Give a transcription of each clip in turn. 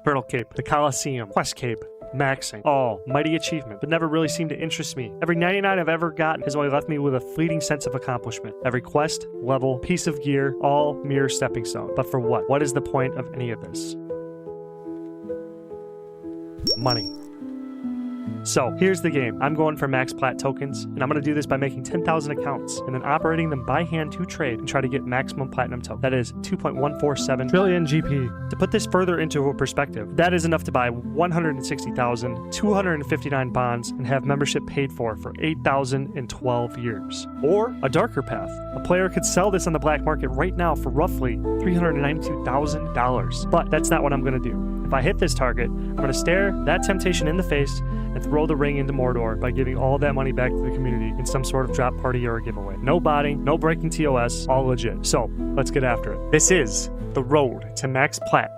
Turtle Cape, the Coliseum, Quest Cape, maxing. All mighty achievement, but never really seemed to interest me. Every 99 I've ever gotten has only left me with a fleeting sense of accomplishment. Every quest, level, piece of gear, all mere stepping stone. But for what? What is the point of any of this? Money. So, here's the game. I'm going for max PLAT tokens, and I'm going to do this by making 10,000 accounts, and then operating them by hand to trade and try to get maximum platinum token. That is 2.147 trillion GP. To put this further into perspective, that is enough to buy 160,259 bonds and have membership paid for 8,012 years. Or a darker path. A player could sell this on the black market right now for roughly $392,000. But that's not what I'm going to do. If I hit this target, I'm going to stare that temptation in the face and throw the ring into Mordor by giving all that money back to the community in some sort of drop party or a giveaway. No botting, no breaking TOS, all legit. So, let's get after it. This is the road to max PLAT.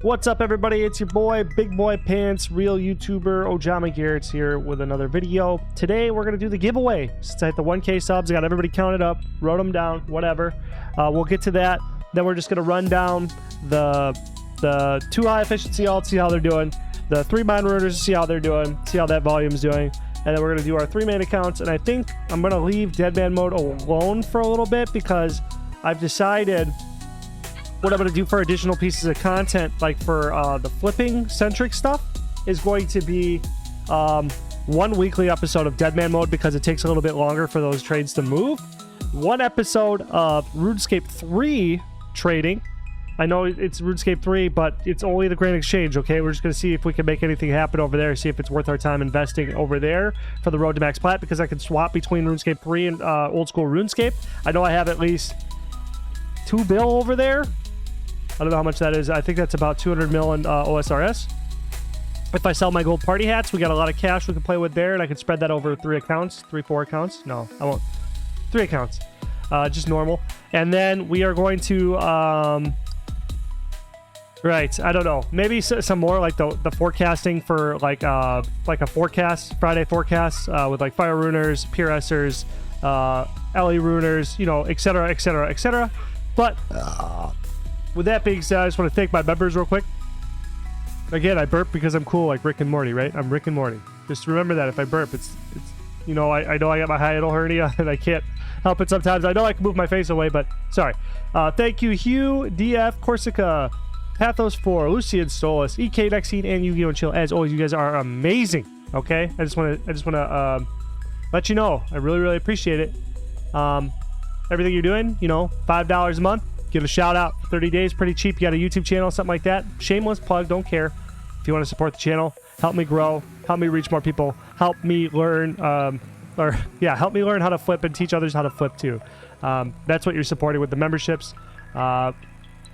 What's up, everybody? It's your boy, Big Boy Pants, real YouTuber, Ojama Garrett's here with another video. Today, we're going to do the giveaway. Since I hit the 1K subs, I got everybody counted up, wrote them down, whatever. We'll get to that. Then we're just going to run down the 2 high efficiency alts, see how they're doing, the 3 mine ruiners, see how they're doing, see how that volume's doing, and then we're going to do our 3 main accounts. And I think I'm going to leave Deadman mode alone for a little bit because I've decided what I'm going to do for additional pieces of content, like for the flipping centric stuff, is going to be 1 weekly episode of Deadman mode because it takes a little bit longer for those trades to move. 1 episode of RuneScape 3 trading. I know it's RuneScape 3, but it's only the Grand Exchange, okay? We're just going to see if we can make anything happen over there, see if it's worth our time investing over there for the road to max plat, because I can swap between RuneScape 3 and old school RuneScape. I know I have at least 2 bill over there. I don't know how much that is. I think that's about 200 mil in OSRS. If I sell my gold party hats, we got a lot of cash we can play with there, and I can spread that over 4 accounts. No, I won't. 3 accounts. Just normal. And then we are going to right, I don't know, maybe some more like the forecasting for like a forecast, Friday forecast with like fire runers, PRSers, LE runers, you know, etc, etc, etc. But with that being said, I just want to thank my members real quick. Again, I burp because I'm cool, like Rick and Morty, right? I'm Rick and Morty. Just remember that if I burp, it's you know, I know I got my hiatal hernia and I can't help it sometimes. I know I can move my face away, but sorry. Thank you, Hugh, DF, Corsica, Pathos 4, Lucian, Stolas, EK, Nexine, and Yu-Gi-Oh! And Chill. As always, you guys are amazing. Okay, I just want to let you know. I really, really appreciate it. Everything you're doing, you know, $5 a month. Give a shout out. 30 days, pretty cheap. You got a YouTube channel, something like that. Shameless plug. Don't care. If you want to support the channel, help me grow, help me reach more people, help me learn, help me learn how to flip and teach others how to flip too. That's what you're supporting with the memberships.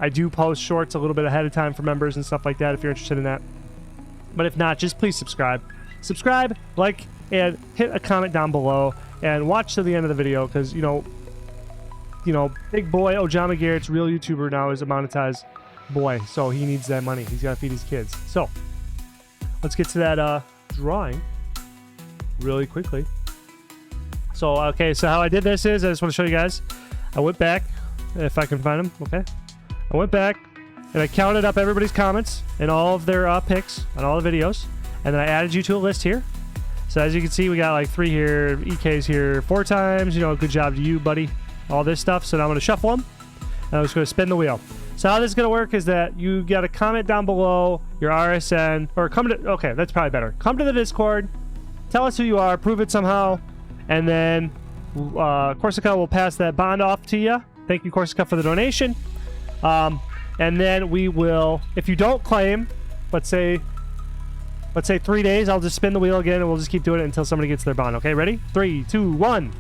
I do post shorts a little bit ahead of time for members and stuff like that if you're interested in that. But if not, just please subscribe. Subscribe, like, and hit a comment down below and watch to the end of the video because, you know, big boy Ojama Garrett's real YouTuber now is a monetized boy, so he needs that money. He's got to feed his kids. So let's get to that drawing really quickly. So, okay, so how I did this is I just want to show you guys. I went back, if I can find them, okay? I went back and I counted up everybody's comments and all of their picks on all the videos, and then I added you to a list here. So as you can see, we got like 3 here, EK's here 4 times. You know, good job to you, buddy. All this stuff. So now I'm going to shuffle them, and I'm just going to spin the wheel. So how this is going to work is that you got to comment down below your RSN, or come to, okay, that's probably better. Come to the Discord, tell us who you are, prove it somehow, and then Corsica will pass that bond off to you. Thank you, Corsica, for the donation. And then we will, if you don't claim, let's say 3 days, I'll just spin the wheel again and we'll just keep doing it until somebody gets their bond. Okay, ready? 3, 2, 1.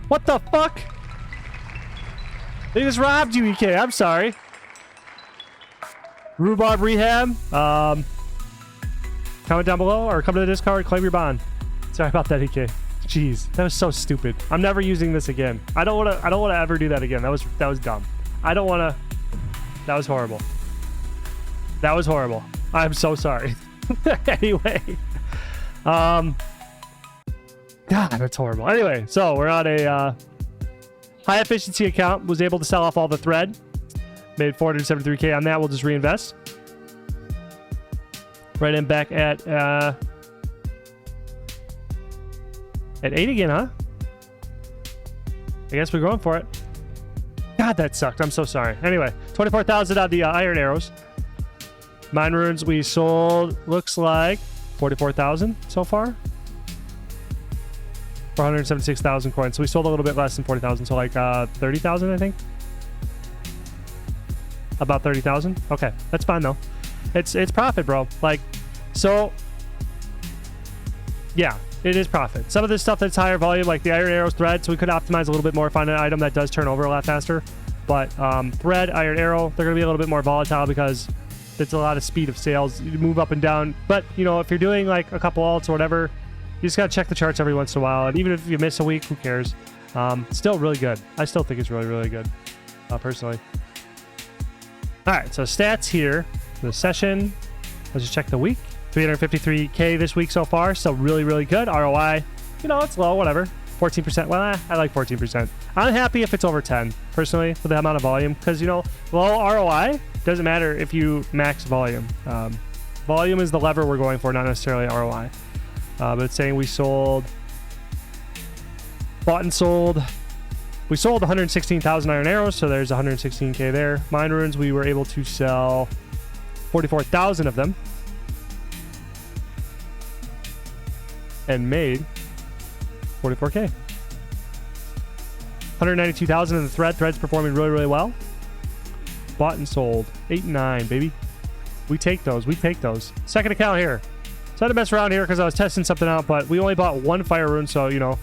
What the fuck? They just robbed you, EK. I'm sorry. Rhubarb Rehab. Comment down below or come to the Discord, claim your bond. Sorry about that, EK. Jeez, that was so stupid. I'm never using this again. I don't want to ever do that again. That was dumb. I don't want to. That was horrible. That was horrible. I'm so sorry. Anyway, God, that's horrible. Anyway, so we're on a high efficiency account. Was able to sell off all the thread. Made 473K on that. We'll just reinvest. Right in back at 8 again, huh? I guess we're going for it. God, that sucked. I'm so sorry. Anyway, 24,000 on the iron arrows. Mine runes we sold, looks like 44,000 so far. 476,000 coins. So we sold a little bit less than 40,000. So like 30,000, I think. About 30,000. Okay, that's fine though. It's profit, bro. Like, so yeah, it is profit. Some of this stuff that's higher volume, like the iron arrows, thread, so we could optimize a little bit more, find an item that does turn over a lot faster. But thread, iron arrow, they're gonna be a little bit more volatile because it's a lot of speed of sales. You move up and down. But you know, if you're doing like a couple alts or whatever, you just gotta check the charts every once in a while. And even if you miss a week, who cares? Still really good. I still think it's really, really good, personally. All right, so stats here. The session. Let's just check the week. 353K this week so far. So really, really good. ROI, you know, it's low, whatever. 14%. Well, I like 14%. I'm happy if it's over 10, personally, for the amount of volume. Because, you know, low ROI doesn't matter if you max volume. Volume is the lever we're going for, not necessarily ROI. But it's saying we sold... Bought and sold... We sold 116,000 iron arrows, so there's 116K there. Mine runes, we were able to sell 44,000 of them. And made 44K. 192,000 in the thread. Thread's performing really, really well. Bought and sold. 8 and 9, baby. We take those. We take those. Second account here. So I had to mess around here because I was testing something out, but we only bought one fire rune, so, you know,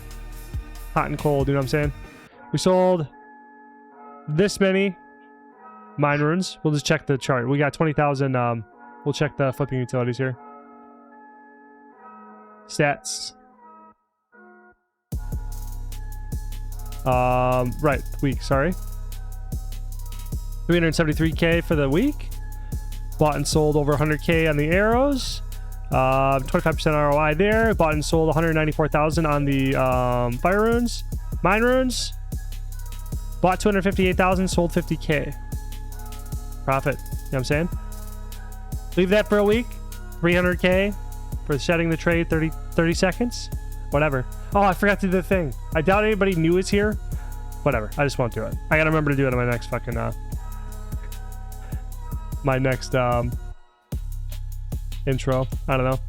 hot and cold, you know what I'm saying? We sold this many mine runes. We'll just check the chart. We got 20,000. We'll check the flipping utilities here. Stats. Right, week, sorry. 373K for the week. Bought and sold over 100K on the arrows. 25% ROI there. Bought and sold 194,000 on the fire runes. Mine runes. Bought 258,000, sold 50K. Profit. You know what I'm saying? Leave that for a week. 300K for shedding the trade, 30 seconds. Whatever. Oh, I forgot to do the thing. I doubt anybody new is here. Whatever. I just won't do it. I gotta remember to do it on my next fucking my next intro. I don't know.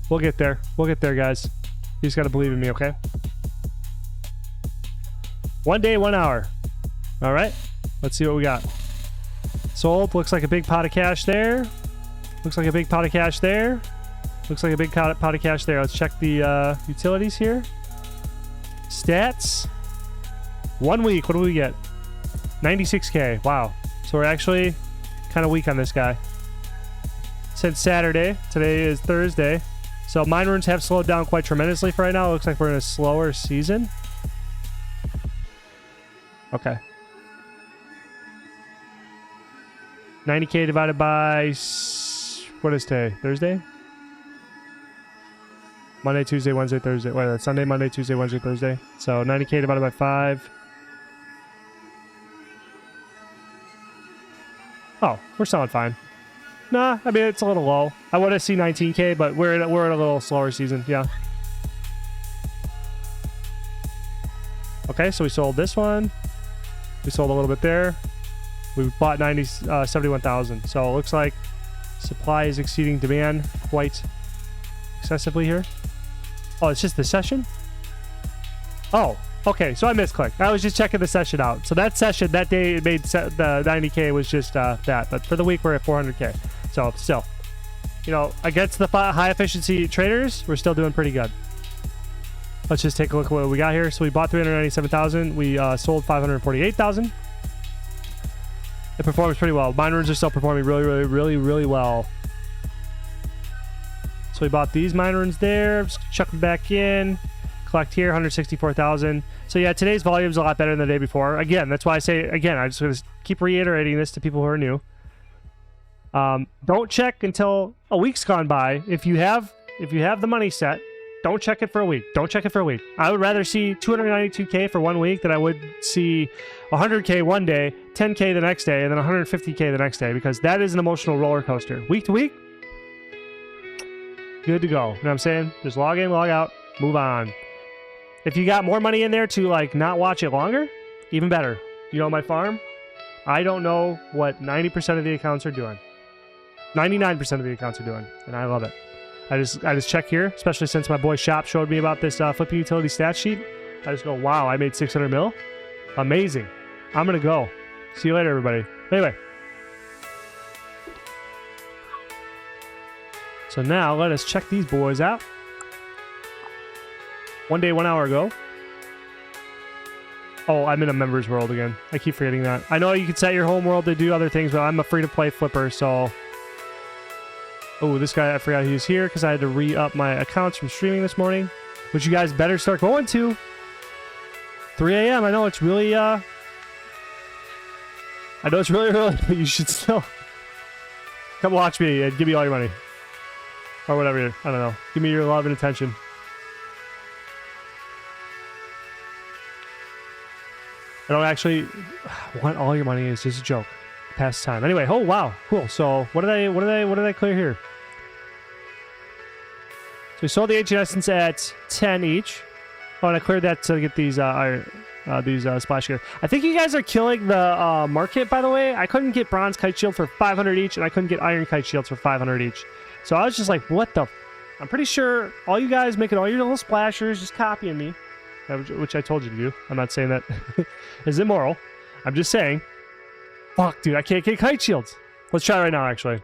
We'll get there. We'll get there, guys. You just gotta believe in me, okay? 1 day, 1 hour. All right. Let's see what we got. Sold. Looks like a big pot of cash there. Looks like a big pot of cash there. Looks like a big pot of cash there. Let's check the utilities here. Stats. 1 week. What do we get? 96K. Wow. So we're actually kind of weak on this guy. Since Saturday. Today is Thursday. So mine runes have slowed down quite tremendously for right now. It looks like we're in a slower season. Okay. 90K divided by... What is today? Thursday? Monday, Tuesday, Wednesday, Thursday. Wait, that's Sunday, Monday, Tuesday, Wednesday, Thursday. So 90K divided by 5. Oh, we're selling fine. Nah, I mean, it's a little low. I want to see 19K, but we're in a little slower season. Yeah. Okay, so we sold this one. We sold a little bit there. We bought 71,000. So it looks like supply is exceeding demand quite excessively here. Oh, it's just the session? Oh, okay. So I misclicked. I was just checking the session out. So that session, that day it made the 90K was just that. But for the week, we're at 400K. So still, you know, against the high efficiency traders, we're still doing pretty good. Let's just take a look at what we got here. So we bought 397,000. We sold 548,000. It performs pretty well. Mine runes are still performing really well. So we bought these mine runes there. Just chuck them back in. Collect here, 164,000. So yeah, today's volume is a lot better than the day before. Again, that's why I say, again, I'm just going to keep reiterating this to people who are new. Don't check until a week's gone by. If you have the money set, Don't check it for a week. Don't check it for a week. I would rather see 292K for 1 week than I would see 100K one day, 10K the next day, and then 150K the next day, because that is an emotional roller coaster. Week to week, good to go. You know what I'm saying? Just log in, log out, move on. If you got more money in there to like not watch it longer, even better. You know, my farm, I don't know what 90% of the accounts are doing. 99% of the accounts are doing, and I love it. I just check here, especially since my boy Shop showed me about this flipping utility stat sheet. I just go, wow, I made 600 mil. Amazing. I'm gonna go. See you later, everybody. Anyway. So now let us check these boys out. 1 day, 1 hour ago. Oh, I'm in a members world again. I keep forgetting that. I know you can set your home world to do other things, but I'm a free-to-play flipper, so... Oh, this guy, I forgot he was here because I had to re-up my accounts from streaming this morning, which you guys better start going to. 3 a.m. I know it's really, I know it's really early, but you should still come watch me and give me all your money. Or whatever, I don't know. Give me your love and attention. I don't actually want all your money. It's just a joke. Past time. Anyway, oh wow, cool. So what did I clear here? So we sold the Ancient Essence at 10 each. Oh, and I cleared that to get these splash gear. I think you guys are killing the market, by the way. I couldn't get bronze kite shield for 500 each, and I couldn't get iron kite shields for 500 each. So I was just like, what the? I'm pretty sure all you guys making all your little splashers just copying me, which I told you to do. I'm not saying that is immoral. I'm just saying. Fuck, dude, I can't get kite shields. Let's try right now, actually.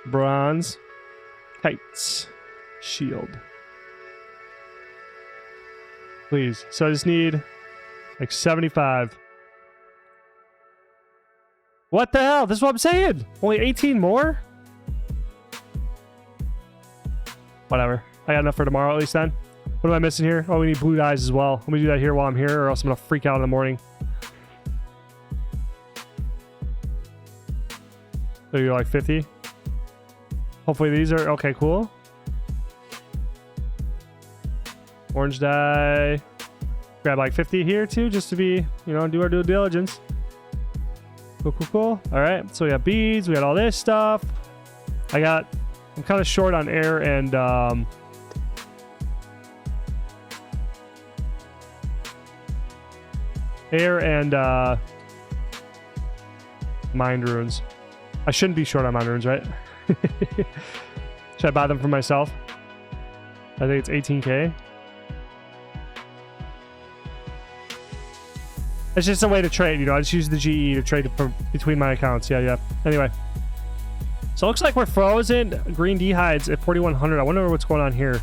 Bronze. Kites. Shield. Please. So I just need like 75. What the hell? This is what I'm saying. Only 18 more? Whatever. I got enough for tomorrow at least then. What am I missing here? Oh, we need blue dyes as well. Let me do that here while I'm here, or else I'm going to freak out in the morning. So you're like 50. Hopefully these are okay. Cool. Orange dye. Grab like 50 here too, just to be, you know, do our due diligence. Cool, cool, cool. All right. So we got beads. We got all this stuff. I'm kind of short on air and mind runes. I shouldn't be short on mind runes, right? Should I buy them for myself? I think it's 18k. It's just a way to trade, you know. I just use the GE to trade between my accounts. Yeah. Anyway. So it looks like we're frozen. Green D hides at 4,100. I wonder what's going on here.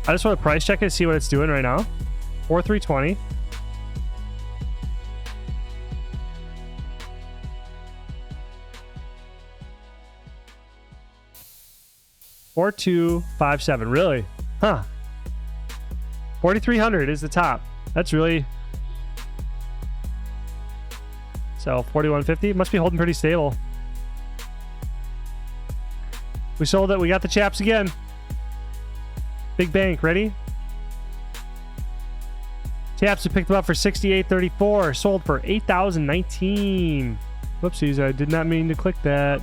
I just want to price check it to see what it's doing right now. 4,320. $4,257. Really? Huh. 4,300 is the top. That's really... So 4,150 must be holding pretty stable. We sold it. We got the chaps again. Big bank. Ready? Chaps, we picked them up for 68.34. Sold for 8,019. Whoopsies. I did not mean to click that.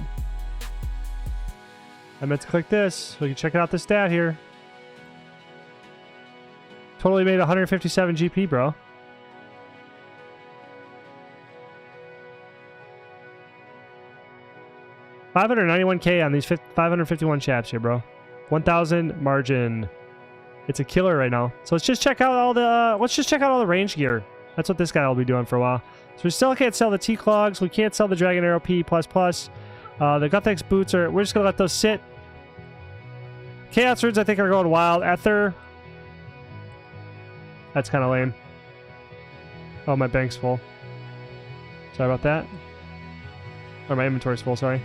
I meant to click this. We can check out the stat here. Totally made 157 GP, bro. $591K on these 551 chaps here, bro. 1,000 margin. It's a killer right now. So let's just check out all the range gear. That's what this guy will be doing for a while. So we still can't sell the T-Clogs. We can't sell the Dragon Arrow P++. The Guthex boots are... We're just going to let those sit. Chaos Runes, I think, are going wild. Ether. That's kind of lame. Oh, my bank's full. Sorry about that. Or my inventory's full, sorry.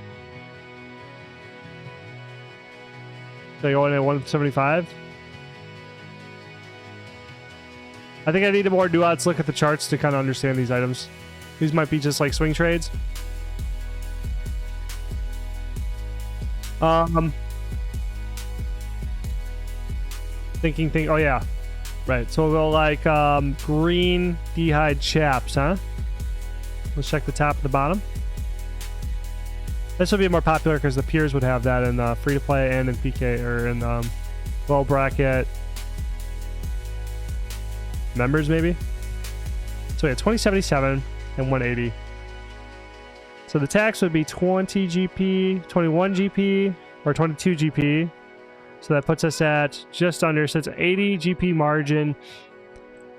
They go in at 175. I think I need a more nuanced look at the charts to kind of understand these items. These might be just like swing trades. Thinking. Oh yeah, right. So we'll go like green dehyde chaps, huh? Let's check the top and the bottom. This would be more popular because the peers would have that in free to play and in PK or in low bracket members maybe. So yeah, 2077 and 180. So the tax would be 20 GP, 21 GP, or 22 GP. So that puts us at just under, so it's 80 GP margin.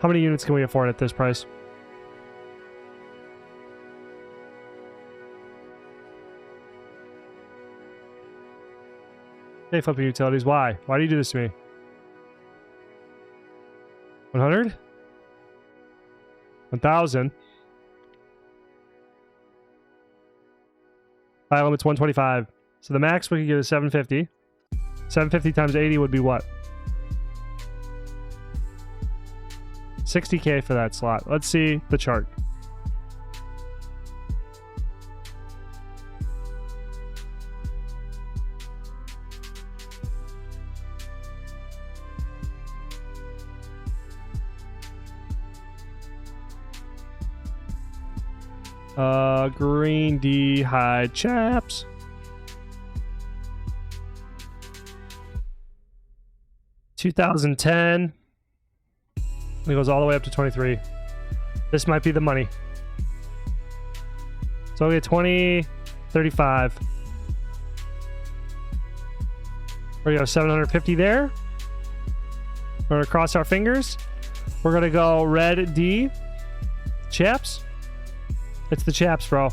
How many units can we afford at this price? Hey, flipping utilities. Why? Why do you do this to me? 100? 1,000? High limit's 125. So the max we could get is 750. 750 times 80 would be what? 60K for that slot. Let's see the chart. Green dehyde chaps. $2,010. It goes all the way up to 23. This might be the money. So we get 20, 35. We're gonna go 750 there. We're gonna cross our fingers. We're gonna go red D chaps. It's the chaps, bro.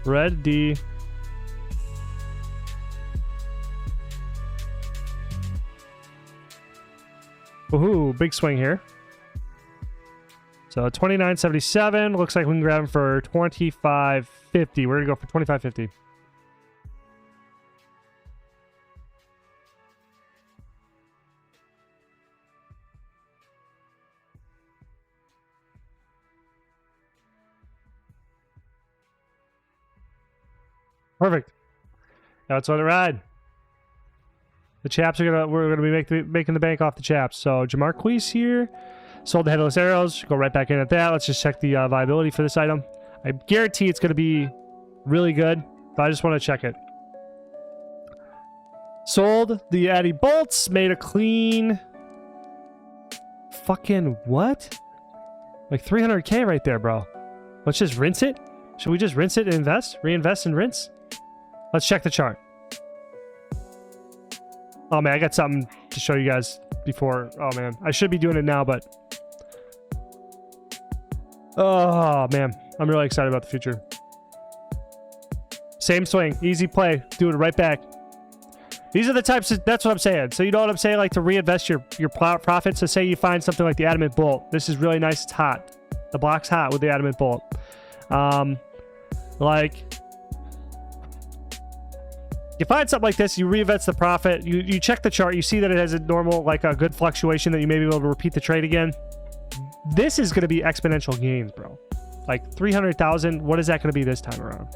Red D. Woohoo, big swing here. So 29.77. Looks like we can grab him for 25.50. We're gonna go for 25.50. Perfect. That's on the ride. The chaps are we're gonna be making the bank off the chaps. So Jamarquise here sold the headless arrows. Go right back in at that. Let's just check the viability for this item. I guarantee it's gonna be really good, but I just want to check it. Sold the Addy bolts. Made a clean. Fucking what? Like 300K right there, bro. Let's just rinse it. Should we just rinse it and invest? Reinvest and rinse? Let's check the chart. Oh man, I got something to show you guys before. Oh man, I should be doing it now, but oh man, I'm really excited about the future. Same swing, easy play, do it right back. These are the types of, that's what I'm saying. So you know what I'm saying? Like to reinvest your profits. So say you find something like the adamant bolt. This is really nice. It's hot. The block's hot with the adamant bolt. Like you find something like this, you reinvest the profit, you check the chart, you see that it has a normal, like a good fluctuation that you may be able to repeat the trade again. This is going to be exponential gains, bro. Like 300,000. What is that going to be this time around?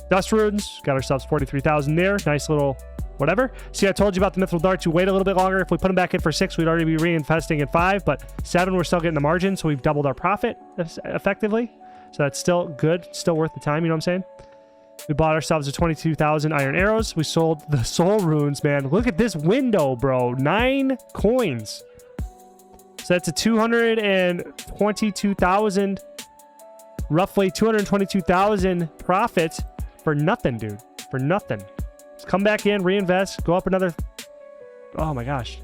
Dust runes, got ourselves 43,000 there. Nice little whatever. See, I told you about the mithril darts. You wait a little bit longer. If we put them back in for 6, we'd already be reinvesting in 5, but 7, we're still getting the margin, so we've doubled our profit effectively. So that's still good, still worth the time, you know what I'm saying? We bought ourselves a 22,000 iron arrows. We sold the soul runes, man. Look at this window, bro. 9 coins. So that's a 222,000, roughly 222,000 profit for nothing, dude. For nothing. Just come back in, reinvest, go up another. Oh my gosh.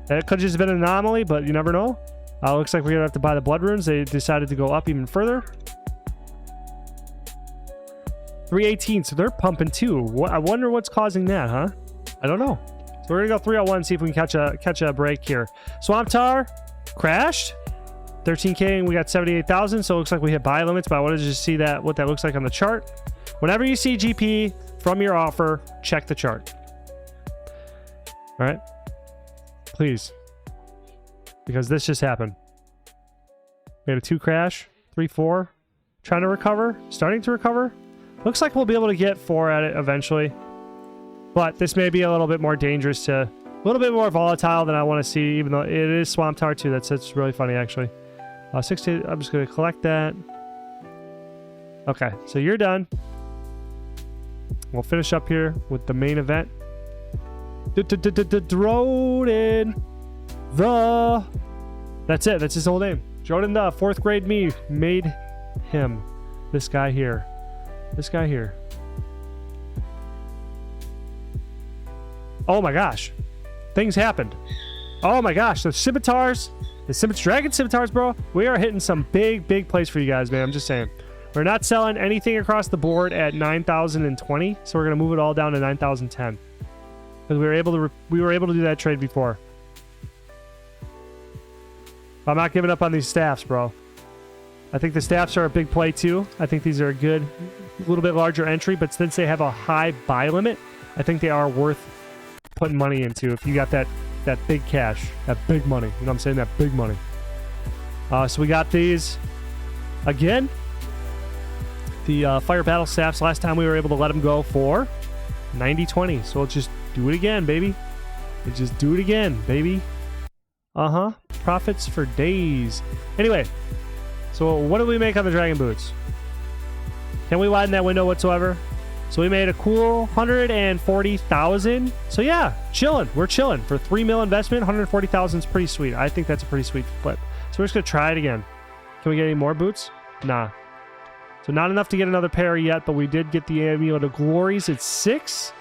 That could have just been an anomaly, but you never know. Looks like we're going to have to buy the blood runes. They decided to go up even further. 318, so they're pumping too. I wonder what's causing that, huh? I don't know. So we're gonna go 301, see if we can catch a break here. Swamp Tar crashed 13K, and we got 78,000. So it looks like we hit buy limits. But I wanted to just see what that looks like on the chart. Whenever you see GP from your offer, check the chart. All right, please, because this just happened. We had a 2 crash, 3-4. trying to recover, starting to recover. Looks like we'll be able to get 4 at it eventually. But this may be a little bit more dangerous to, a little bit more volatile than I want to see, even though it is Swamp Tower 2. That's really funny, actually. 60, I'm just going to collect that. Okay, so you're done. We'll finish up here with the main event. Droden the... That's it. That's his whole name. Droden the 4th grade me made him. This guy here. This guy here. Oh my gosh. Things happened. Oh my gosh. The scimitars. The dragon scimitars, bro. We are hitting some big plays for you guys, man. I'm just saying. We're not selling anything across the board at 9,020. So we're going to move it all down to 9,010. Because we were able to do that trade before. I'm not giving up on these staffs, bro. I think the staffs are a big play too. I think these are a good, a little bit larger entry, but since they have a high buy limit, I think they are worth putting money into if you got that big cash, that big money. You know what I'm saying? That big money. So we got these again. The fire battle staffs, last time we were able to let them go for 90-20. So let's just do it again, baby. Let's just do it again, baby. Profits for days. Anyway, so what did we make on the dragon boots? Can we widen that window whatsoever? So we made a cool 140,000. So yeah, chilling. We're chilling. For 3 mil investment, 140,000 is pretty sweet. I think that's a pretty sweet flip. So we're just going to try it again. Can we get any more boots? Nah. So not enough to get another pair yet, but we did get the Amulet of Glories at 6.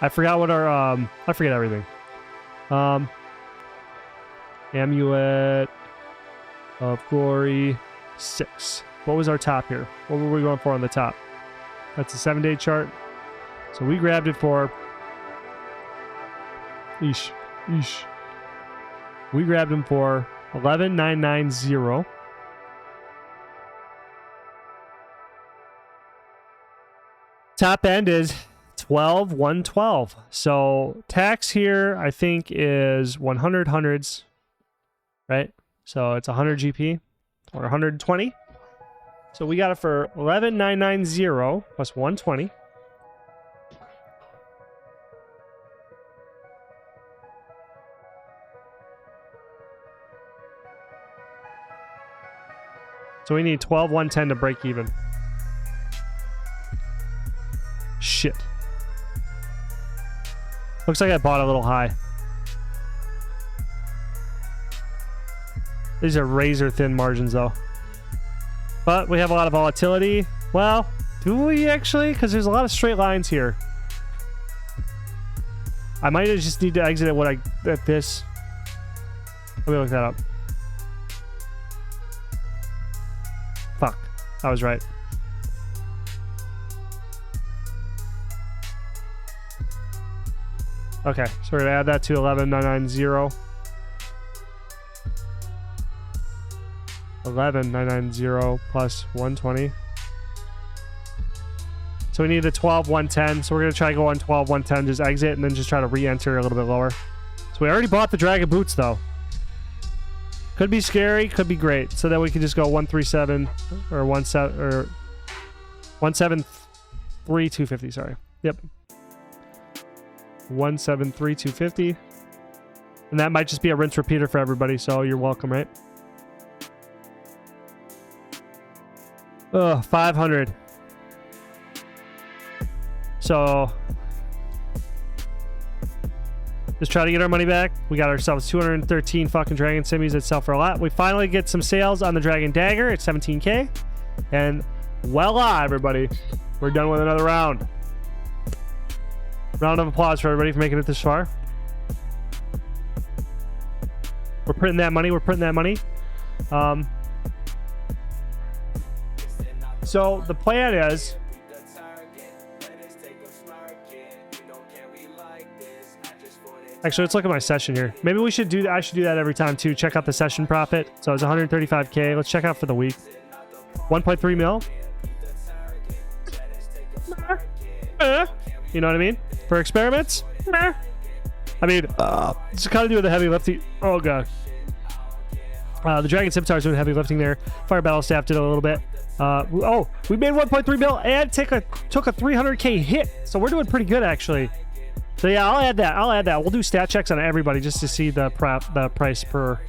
I forgot what our... I forget everything. Amulet of Glory 6. What was our top here? What were we going for on the top? That's a 7-day chart. So we grabbed it for... Eesh. We grabbed him for 11,990. Top end is 12,112. So tax here, I think, is 100 hundreds, right? So it's 100 GP or 120. So we got it for 11,990 plus 120. So we need 12,110 to break even. Shit. Looks like I bought a little high. These are razor thin margins though. But we have a lot of volatility. Well, do we actually? Because there's a lot of straight lines here. I might just need to exit at this. Let me look that up. Fuck. I was right. Okay, so we're going to add that to 11,990. 11,990 plus 120. So we need the 12,110. So we're going to try to go on 12,110, just exit, and then just try to re-enter a little bit lower. So we already bought the Dragon Boots, though. Could be scary, could be great. So then we can just go 137 or 173,250, sorry. Yep. 173,250. And that might just be a rinse repeater for everybody, so you're welcome, right? Ugh, 500. So just try to get our money back. We got ourselves 213 fucking Dragon Simmies that sell for a lot. We finally get some sales on the Dragon Dagger at 17k. And voila, everybody. We're done with another round. Round of applause for everybody for making it this far. We're printing that money. We're printing that money. So the plan is... Actually, let's look at my session here. Maybe we should do that. I should do that every time too. Check out the session profit. So it's 135k. Let's check out for the week. 1.3 mil. You know what I mean? For experiments. I mean, just kind of doing the heavy lifting. Oh god. The Dragon Scimitars doing heavy lifting there. Fire Battle Staff did a little bit. Oh, we made 1.3 mil and took a 300K hit. So we're doing pretty good, actually. So yeah, I'll add that. We'll do stat checks on everybody just to see the price per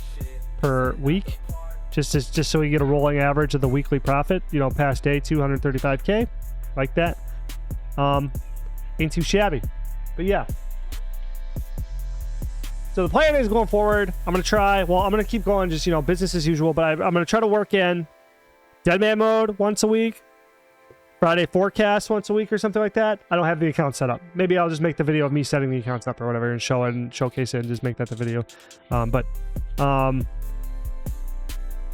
week. Just so we get a rolling average of the weekly profit, you know, past day 235K, like that. Ain't too shabby. But yeah. So the plan is going forward, I'm going to keep going just, you know, business as usual, but I'm going to try to work in Dead Man Mode once a week, Friday forecast once a week or something like that. I don't have the account set up. Maybe I'll just make the video of me setting the accounts up or whatever and showcase it and just make that the video.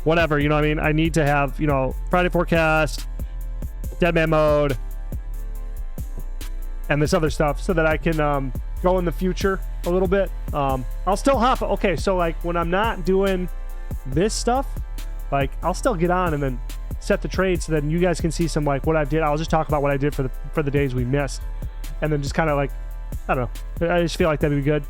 Whatever, you know what I mean? I need to have, you know, Friday forecast, Dead Man Mode, and this other stuff so that I can go in the future a little bit. I'll still hop. Okay, so like when I'm not doing this stuff, like I'll still get on and then set the trade so then you guys can see some like what I did. I'll just talk about what I did for the days we missed, and then just kind of like, I don't know. I just feel like that'd be good.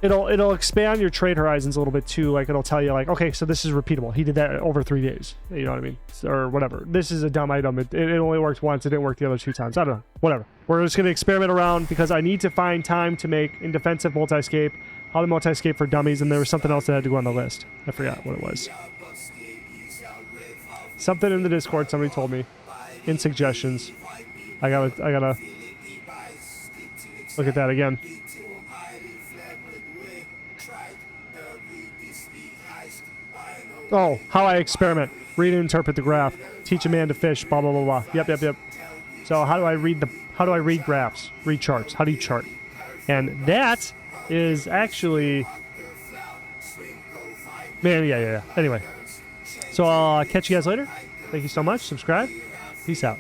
It'll expand your trade horizons a little bit too. Like it'll tell you like, okay, so this is repeatable. He did that over 3 days. You know what I mean? Or whatever. This is a dumb item. It only worked once. It didn't work the other 2 times. I don't know. Whatever. We're just going to experiment around because I need to find time to make in defensive multi-scape, how to multi-scape for dummies, and there was something else that had to go on the list. I forgot what it was. Something in the Discord somebody told me in suggestions. I gotta look at that again. Oh, how I experiment. Read and interpret the graph. Teach a man to fish. Blah blah blah blah. Yep. So how do I read graphs? Read charts. How do you chart? And that is actually, man, yeah. Anyway, so I'll catch you guys later. Thank you so much. Subscribe. Peace out.